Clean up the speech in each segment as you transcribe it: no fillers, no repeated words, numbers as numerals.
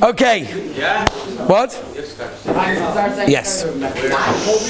Okay. What? Yes.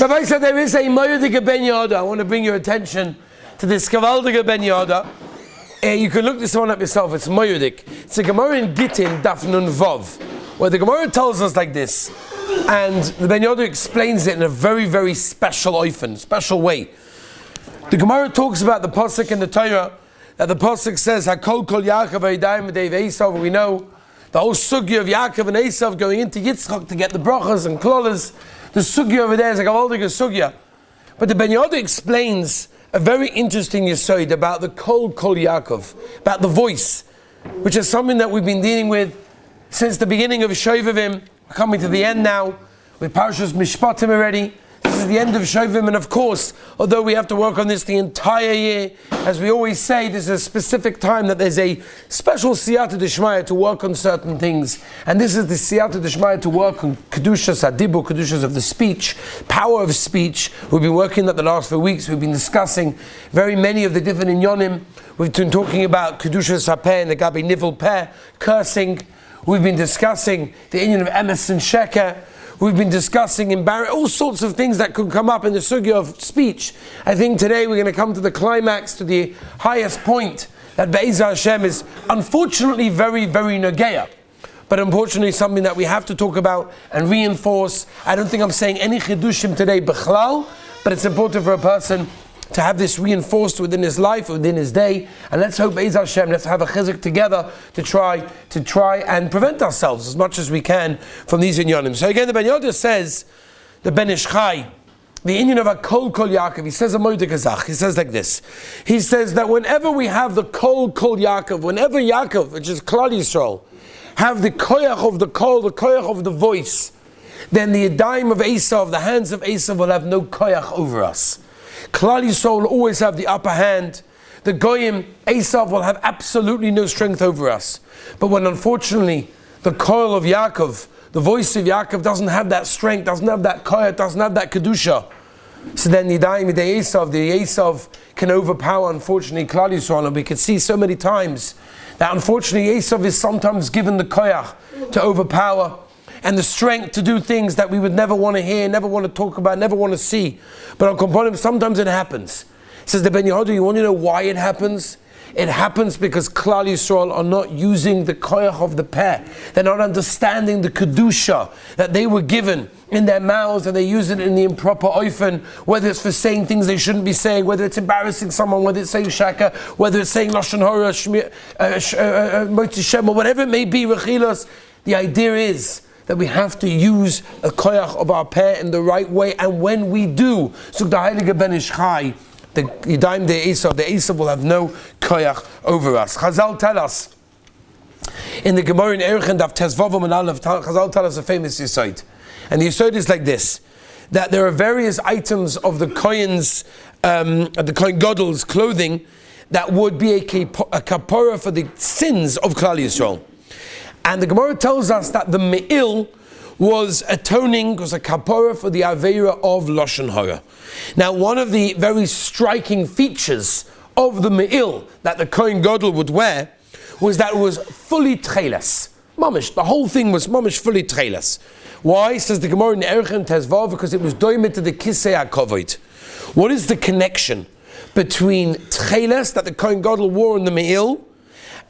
Rabbi said there is a Moedige Ben Yehoyada. I want to bring your attention to this Gewaldige Ben Yehoyada. You can look this one up yourself. It's Moedik. It's a Gemara in Gittin, Daf Nun Vav, where the Gemara tells us like this, and the Ben Yehoyada explains it in a very, very special way. The Gemara talks about the pasuk in the Torah, that the pasuk says, "Hakol kol Yaakov v'yidayim v'dei Esav." We know the whole sugya of Yaakov and Esav going into Yitzchak to get the brachas and klolas. The sugya over there is like a whole sugya. But the Ben Yehoyada explains a very interesting yesod about the kol Yaakov, about the voice, which is something that we've been dealing with since the beginning of Shovavim. We're coming to the end now with Parshas Mishpatim already. This is the end of Shovavim, and of course, although we have to work on this the entire year, as we always say, there's a specific time that there's a special siyata d'shmaya to work on certain things, and this is the siyata d'shmaya to work on kedushas hadibur, kedushas of the speech, power of speech. We've been working that the last few weeks. We've been discussing very many of the different inyonim. We've been talking about kedushas hapeh and the gabi nivel peh, cursing. We've been discussing the inyan of emes and sheker. We've been discussing all sorts of things that could come up in the sugya of speech. I think today we're going to come to the climax, to the highest point, that Be'ezah Hashem is unfortunately very, very nageya. But unfortunately something that we have to talk about and reinforce. I don't think I'm saying any chidushim today, b'chlal, but it's important for a person to have this reinforced within his life, within his day. And let's hope, Be'ezah Hashem, let's have a chizuk together to try and prevent ourselves as much as we can from these inyanim. So again, the Ben Yehoyada says, the Ben Ish Chai, the inyan of a kol Yaakov, he says a moedik azach, he says like this. He says that whenever we have the kol Yaakov, whenever Yaakov, which is Klal Yisrael, have the koyach of the kol, the koyach of the voice, then the yadayim of Esav, the hands of Esav will have no koyach over us. Klal Yisrael will always have the upper hand. The Goyim, Esav, will have absolutely no strength over us. But when unfortunately the koil of Yaakov, the voice of Yaakov doesn't have that strength, doesn't have that koyat, doesn't have that kedusha, so then the Esav can overpower, unfortunately, Klal Yisrael. And we can see so many times that unfortunately Esav is sometimes given the koyach to overpower and the strength to do things that we would never want to hear, never want to talk about, never want to see. But on Komponim, sometimes it happens. Says the Ben Yehoyada, you want to know why it happens? It happens because Klal Yisrael are not using the koyach of the peh. They're not understanding the kedusha that they were given in their mouths, and they use it in the improper oifen, whether it's for saying things they shouldn't be saying, whether it's embarrassing someone, whether it's saying shaka, whether it's saying lashon hora, moti shem, or whatever it may be, rechilos. The idea is that we have to use a koyach of our peh in the right way, and when we do, so the Heilige Ben Ish Chai, the Yidayim de Esav will have no koyach over us. Chazal tell us in the Gemara in Erechen Daf Tezvav and Aleph, Chazal tell us a famous yesod, and the yesod is like this: that there are various items of the kohen's, the kohen gadol's clothing that would be a kapara for the sins of Klal Yisrael. And the Gemara tells us that the me'il was a kapara for the aveira of lashon hara. Now, one of the very striking features of the me'il that the kohen gadol would wear was that it was fully tcheles. Mamish, the whole thing was mamish fully tcheles. Why? Says the Gemara in Erechen Tezvav, because it was doimed to the kisei hakavod. What is the connection between tcheles that the kohen gadol wore in the me'il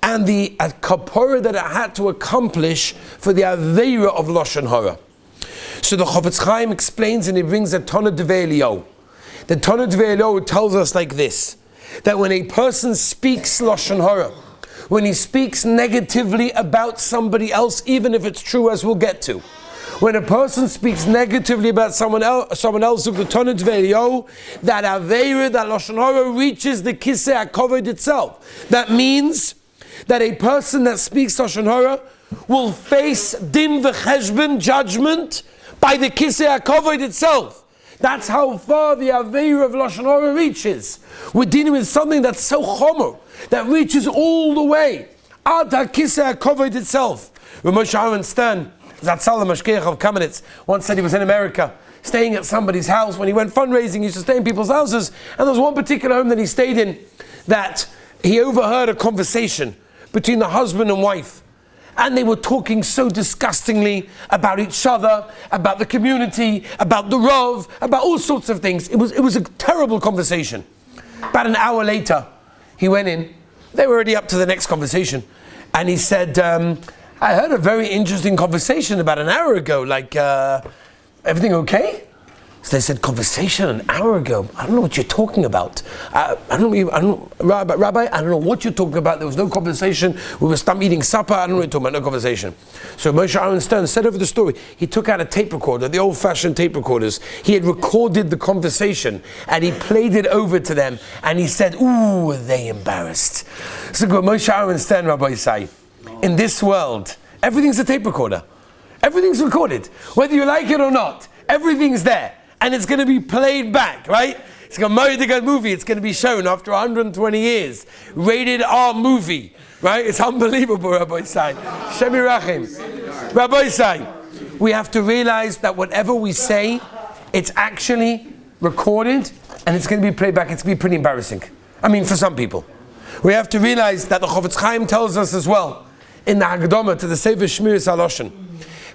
and the kapara that it had to accomplish for the aveira of lashon hara? So the Chofetz Chaim explains, and he brings a Tana Devei Eliyahu. The Tana Devei Eliyahu tells us like this: that when a person speaks lashon hara, when he speaks negatively about somebody else, even if it's true, as we'll get to, when a person speaks negatively about someone else, the Tana Devei Eliyahu, that aveira, that lashon hara, reaches the kisei hakavod itself. That means that a person that speaks lashon hara will face din v'cheshbon, judgment, by the kisei hakavod itself. That's how far the aveira of lashon hara reaches. We're dealing with something that's so chomer, that reaches all the way ad kisei hakavod itself. Rav Moshe Aaron Stern, Zatzal Mashgiach of Kamenetz, once said he was in America, staying at somebody's house. When he went fundraising, he used to stay in people's houses, and there was one particular home that he stayed in that he overheard a conversation between the husband and wife. and they were talking so disgustingly about each other, about the community, about the Rav, about all sorts of things. It was a terrible conversation. About an hour later, he went in. They were already up to the next conversation. And he said, I heard a very interesting conversation about an hour ago. Like, everything okay? So they said, conversation an hour ago? I don't know what you're talking about. Rabbi, I don't know what you're talking about. There was no conversation. We were eating supper. I don't know what you're talking about. No conversation. So Moshe Aaron Stern said over the story, he took out a tape recorder, the old-fashioned tape recorders. He had recorded the conversation and he played it over to them and he said, ooh, were they embarrassed. So Moshe Aaron Stern, Rabbi say, in this world, everything's a tape recorder. Everything's recorded. Whether you like it or not, everything's there. And it's going to be played back, right? It's a Moediga movie. It's going to be shown after 120 years. Rated R movie, right? It's unbelievable, Rabbi Sai. Shemi Rachim. Rabbi Sai, we have to realize that whatever we say, it's actually recorded and it's going to be played back. It's going to be pretty embarrassing. I mean, for some people. We have to realize that the Chofetz Chaim tells us as well, in the Hagdama to the Sefer Shmiras HaLashon,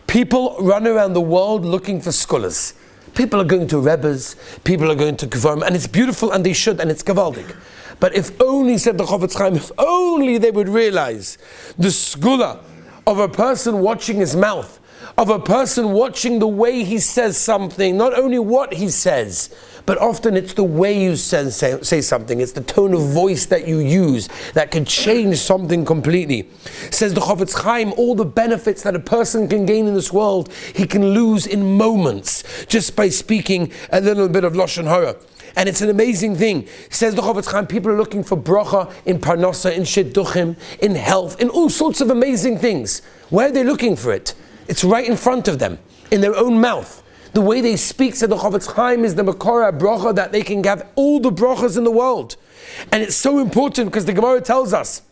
people run around the world looking for scholars. People are going to Rebbes, people are going to Kvarim, and it's beautiful and they should, and it's Gavaldik. But if only, said the Chofetz Chaim, if only they would realize the skula of a person watching his mouth, of a person watching the way he says something, not only what he says, but often it's the way you say something, it's the tone of voice that you use that can change something completely. Says the Chofetz Chaim, all the benefits that a person can gain in this world, he can lose in moments just by speaking a little bit of Lashon Hara. And it's an amazing thing. Says the Chofetz Chaim, people are looking for bracha in parnasa, in shidduchim, in health, in all sorts of amazing things. Where are they looking for it? It's right in front of them, in their own mouth. The way they speak, said the Chofetz Chaim, is the makora bracha that they can have all the brachas in the world. And it's so important because the Gemara tells us,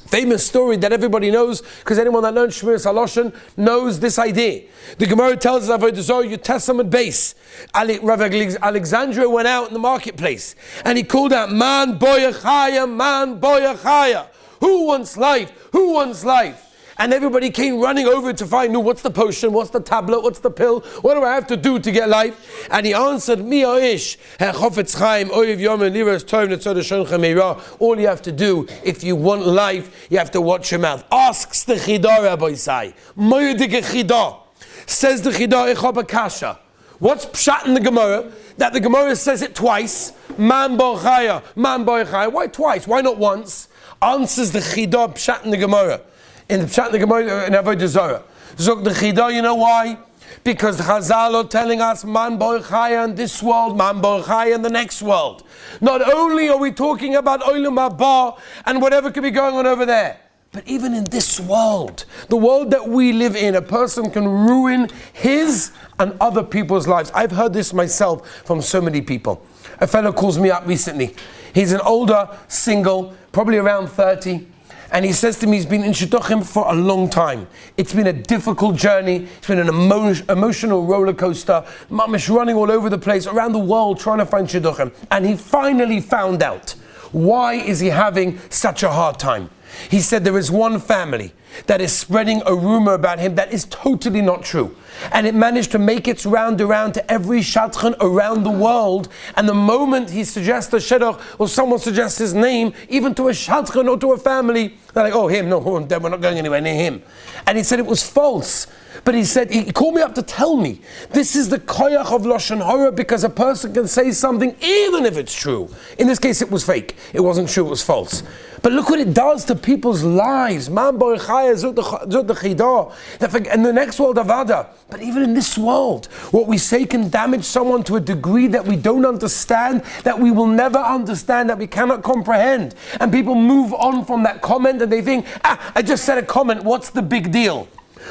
famous story that everybody knows, because anyone that learns Shmiras HaLashon knows this idea. The Gemara tells us, Avodah Zarah, Yud Testament base. Rav Alexandria went out in the marketplace and he called out, Man boyachaya, man boyachaya. Who wants life? Who wants life? And everybody came running over to find out what's the potion, what's the tablet, what's the pill, what do I have to do to get life? And he answered, Mi Oish, Chofetz Chaim, Oiv Yomen, Liras Tov, Netzod Shoncha Meira. All you have to do, if you want life, you have to watch your mouth. Asks the Chidah, Rabbi Sai. Moedige Chidah. Says the Chidah, Echob Kasha. What's pshat in the Gemara? That the Gemara says it twice. Man Bochaya, Man Bochaya. Why twice? Why not once? Answers the Chidah, pshat in the Gemara. In the Pshat, the Gemara in Avodah Zarah. Zog the Chidah, you know why? Because the Chazal are telling us, Man Bochaya in this world, Man Bochaya in the next world. Not only are we talking about Olam Haba and whatever could be going on over there, but even in this world, the world that we live in, a person can ruin his and other people's lives. I've heard this myself from so many people. A fellow calls me up recently. He's an older, single, probably around 30. And he says to me, he's been in Shidduchim for a long time. It's been a difficult journey. It's been an emotional roller coaster. Mamish running all over the place, around the world, trying to find Shidduchim. And he finally found out, why is he having such a hard time? He said there is one family that is spreading a rumor about him that is totally not true. And it managed to make its round around to every shadchan around the world. And the moment he suggests a shidduch or someone suggests his name, even to a shadchan or to a family, they're like, oh, him, no, we're not going anywhere near him. And he said it was false. But he said, he called me up to tell me, this is the koyach of Lashon Hara, because a person can say something even if it's true. In this case, it was fake. It wasn't true, it was false. But look what it does to people's lives. Man boichaya zut the chidah. And the next world, avada. But even in this world, what we say can damage someone to a degree that we don't understand, that we will never understand, that we cannot comprehend. And people move on from that comment and they think, I just said a comment, what's the big deal?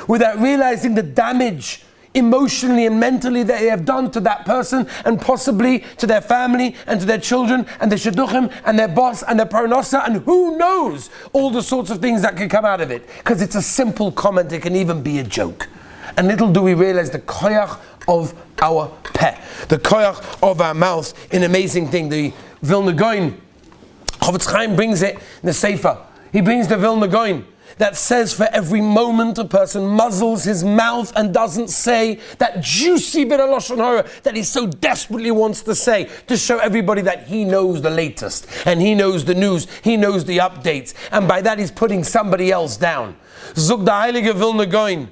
Without realizing the damage emotionally and mentally that they have done to that person and possibly to their family and to their children and their shidduchim and their boss and their parnasa, and who knows all the sorts of things that can come out of it. Because it's a simple comment, it can even be a joke. And little do we realize the koyach of our peh, the koyach of our mouth, an amazing thing. The Vilna Gaon, Chofetz Chaim brings it in the Sefer. He brings the Vilna Gaon that says for every moment a person muzzles his mouth and doesn't say that juicy bit of Lashon Hara that he so desperately wants to say to show everybody that he knows the latest and he knows the news, he knows the updates, and by that he's putting somebody else down. Zog the Heilige Vilna Gaon,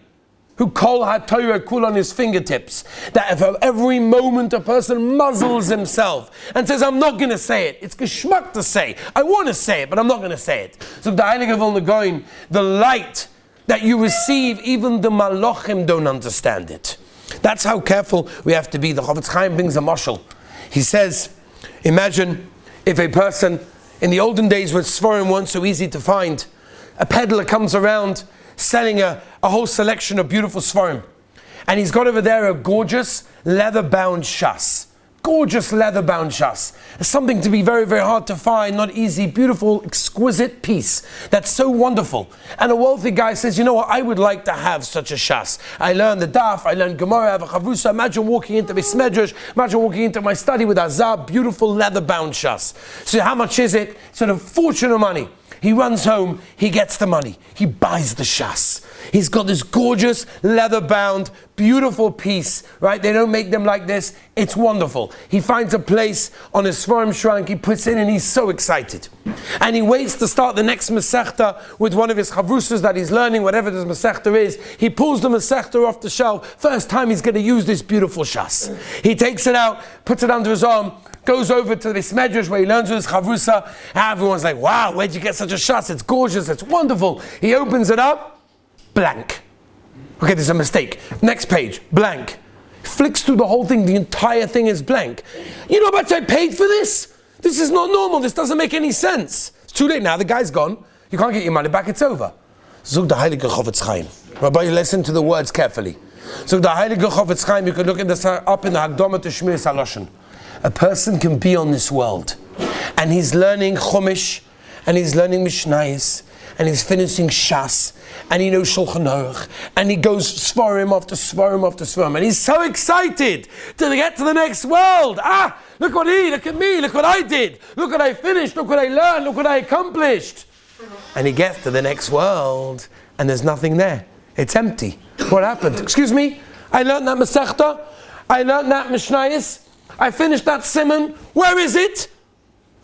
who kol ha-Torah kul on his fingertips, that if every moment a person muzzles himself and says, I'm not going to say it, it's geschmack to say, I want to say it, but I'm not going to say it. So the Heilige Vilna Gaon, the light that you receive, even the Malachim don't understand it. That's how careful we have to be. The Chofetz Chaim brings a mashal. He says, imagine if a person, in the olden days when Sforim weren't so easy to find, a peddler comes around selling a whole selection of beautiful Sforim. And he's got over there a gorgeous leather-bound shas. Gorgeous leather-bound shas. It's something to be very, very hard to find, not easy, beautiful, exquisite piece. That's so wonderful. And a wealthy guy says, you know what, I would like to have such a shas. I learned the daf, I learned Gemara, I have a chavrusa. Imagine walking into Beis Medrash, imagine walking into my study with azab, beautiful leather-bound shas. So how much is it? Sort of fortune of money. He runs home, he gets the money, he buys the shas. He's got this gorgeous, leather-bound, beautiful piece, right? They don't make them like this. It's wonderful. He finds a place on his Sforim shrunk, he puts in, and he's so excited. And he waits to start the next Masechta with one of his chavrusas that he's learning, whatever this Masechta is. He pulls the Masechta off the shelf. First time he's going to use this beautiful shas. He takes it out, puts it under his arm, goes over to the Beis Medrash where he learns with his chavrusa. Everyone's like, wow, where'd you get such a shas? It's gorgeous, it's wonderful. He opens it up, blank. Okay, there's a mistake. Next page, blank. Flicks through the whole thing, the entire thing is blank. You know how much I paid for this? This is not normal, this doesn't make any sense. It's too late now, the guy's gone. You can't get your money back, it's over. Zog the Heilige Chofetz Chaim. Rabbi, listen to the words carefully. Zog the Heilige Chofetz Chaim, you can look at this up in the Hagdama to Shmiras HaLashon. A person can be on this world and he's learning Chumash and he's learning Mishnayos and he's finishing Shas and he knows Shulchan Aruch and he goes Sforim after Sforim after Sforim and he's so excited to get to the next world. Look at me, look what I did, look what I finished, look what I learned, look what I accomplished. And he gets to the next world and there's nothing there. It's empty. What happened? Excuse me? I learned that Masechta, I learned that Mishnayos, I finished that simon. Where is it?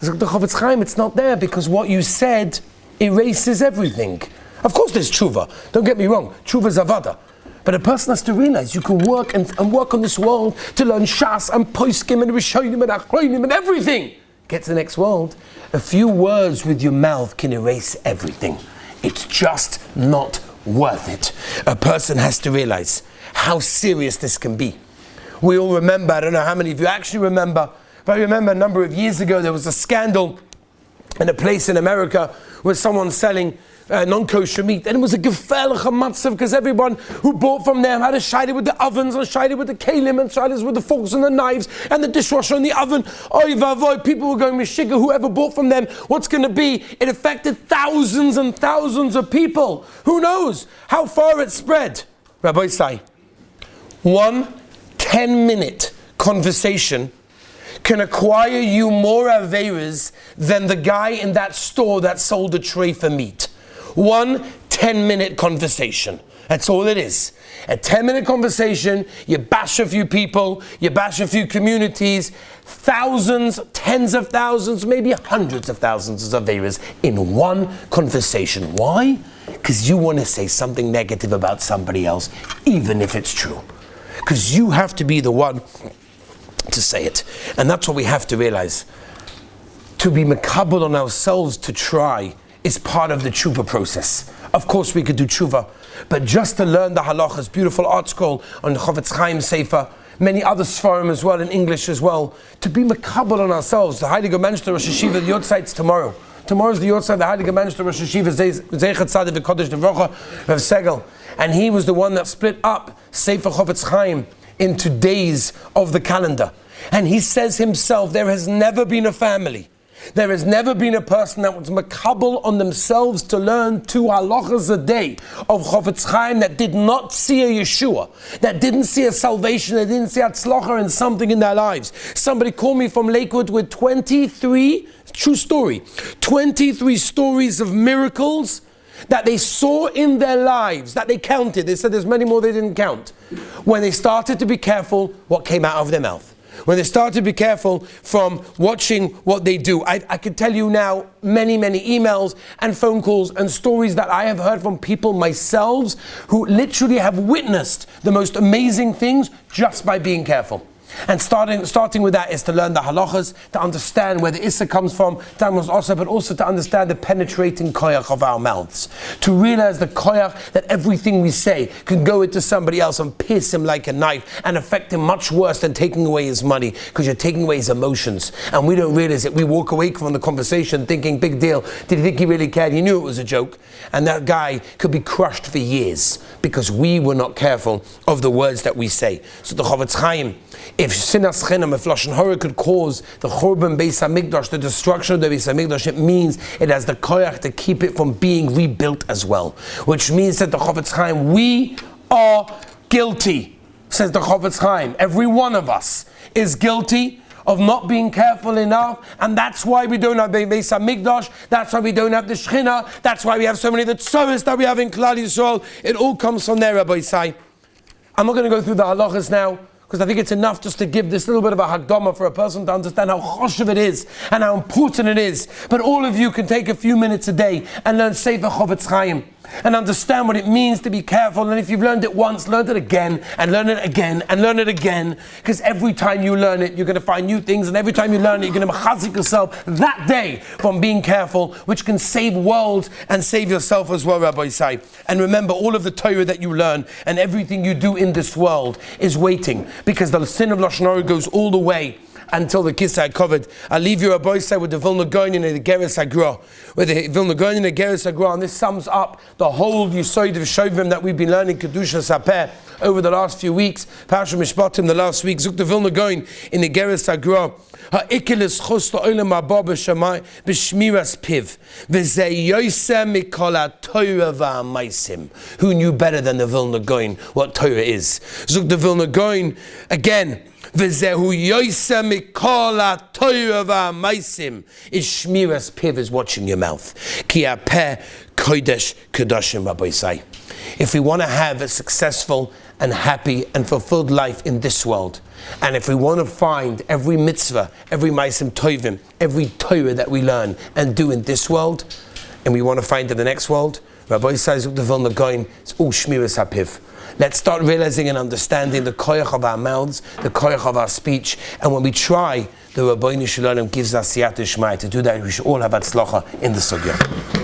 The Chofetz Chaim, it's not there because what you said erases everything. Of course there's tshuva. Don't get me wrong. Tshuva is avada. But a person has to realize you can work and work on this world to learn Shas and Poskim and Rishonim and Achronim and everything. Get to the next world. A few words with your mouth can erase everything. It's just not worth it. A person has to realize how serious this can be. We all remember, I don't know how many of you actually remember, but I remember a number of years ago there was a scandal in a place in America where someone selling non-kosher meat, and it was a gefährliche matzav because everyone who bought from them had a shayla with the ovens and shayla with the kalim and shaylas with the forks and the knives and the dishwasher and the oven. Oy vavoy, people were going mishiga, whoever bought from them, what's going to be? It affected thousands and thousands of people. Who knows how far it spread? Rabbi Say, 10-minute conversation can acquire you more aveiros than the guy in that store that sold a tray for meat. 1 10-minute conversation. That's all it is. A 10-minute conversation, you bash a few people, you bash a few communities, thousands, tens of thousands, maybe hundreds of thousands of aveiros in one conversation. Why? Because you want to say something negative about somebody else, even if it's true. Because you have to be the one to say it. And that's what we have to realize. To be makabel on ourselves to try is part of the tshuva process. Of course we could do tshuva, but just to learn the halachas, beautiful art scroll on the Chofetz Chaim Sefer, many other Sforim as well, in English as well, to be makabel on ourselves. The Heilige Mensch, Rosh Hashiva, the Yortzeit's tomorrow. Tomorrow's the Yortzeit, the Heilige Mensch, Rosh Hashiva, Zeichat Tzadik V'Kodesh Devrocha, Rav Segel. And he was the one that split up Sefer Chofetz Chaim into days of the calendar. And he says himself, there has never been a family, there has never been a person that was makabel on themselves to learn 2 halachas a day of Chofetz Chaim that did not see a Yeshua, that didn't see a salvation, that didn't see Hatzlacha and something in their lives. Somebody called me from Lakewood with 23, true story, 23 stories of miracles that they saw in their lives, that they counted. They said there's many more they didn't count. When they started to be careful what came out of their mouth. When they started to be careful from watching what they do. I could tell you now many emails and phone calls and stories that I have heard from people myself who literally have witnessed the most amazing things just by being careful. And starting with that is to learn the halachas, to understand where the issa comes from, but also to understand the penetrating koyach of our mouths. To realize the koyach that everything we say can go into somebody else and pierce him like a knife and affect him much worse than taking away his money, because you're taking away his emotions. And we don't realize it. We walk away from the conversation thinking, big deal. Did he think he really cared? He knew it was a joke. And that guy could be crushed for years because we were not careful of the words that we say. So the Chofetz Chaim, if sinas chinam, if lashon hara could cause the churban Beis Hamikdash, the destruction of the Beis Hamikdash, it means it has the koyach to keep it from being rebuilt as well. Which means that the Chofetz Chaim, we are guilty, says the Chofetz Chaim. Every one of us is guilty of not being careful enough, and that's why we don't have the Beis Hamikdash, that's why we don't have the Shechina, that's why we have so many of the tzoros that we have in Klal Yisrael. It all comes from there, Rabbi Isai. I'm not going to go through the halachas now, because I think it's enough just to give this little bit of a hakdama for a person to understand how choshev it is and how important it is. But all of you can take a few minutes a day and learn Sefer Chofetz Chaim and understand what it means to be careful. And if you've learned it once, learn it again and learn it again and learn it again. Because every time you learn it, you're going to find new things, and every time you learn it, you're going to machazik yourself that day from being careful, which can save worlds and save yourself as well, Rabbi Isai. And remember, all of the Torah that you learn and everything you do in this world is waiting, because the sin of Lashon Hara goes all the way until the Kisai covered. I'll leave you, Rabbi Isai, with the Vilna Gaon and the Geras Hagra. With the Vilna Gaon and the Geras Hagra, and this sums up the whole Yesod of Shovim that we've been learning, Kedusha Sapeh, over the last few weeks. Parashat Mishpatim, the last week. Zuk the Vilna Gaon in the Geras Hagra. Ha'ikelis chus la'olam haba b'shamai b'shmiras piv v'zeh yoseh mikol ha'Torah v'hamaisim. Who knew better than the Vilna Gaon what Torah is? Zuk the Vilna Gaon again. V'zehu yoseh mikol ha'Torah v'hamaisim. Is shmiras piv, is watching your mouth. Ki ha'peh kodesh kedashim, Rabbi Isai. If we want to have a successful and happy and fulfilled life in this world, and if we want to find every mitzvah, every ma'asim tovim, every Torah that we learn and do in this world, and we want to find in the next world, Rabbi Isai Zuk the Vilna Gaon, it's all shmiras hapiv. Let's start realizing and understanding the koyach of our mouths, the koyach of our speech, and when we try, the Rabbeinu Shalom gives us siyata shmai. To do that, we should all have atzlacha in the sugya.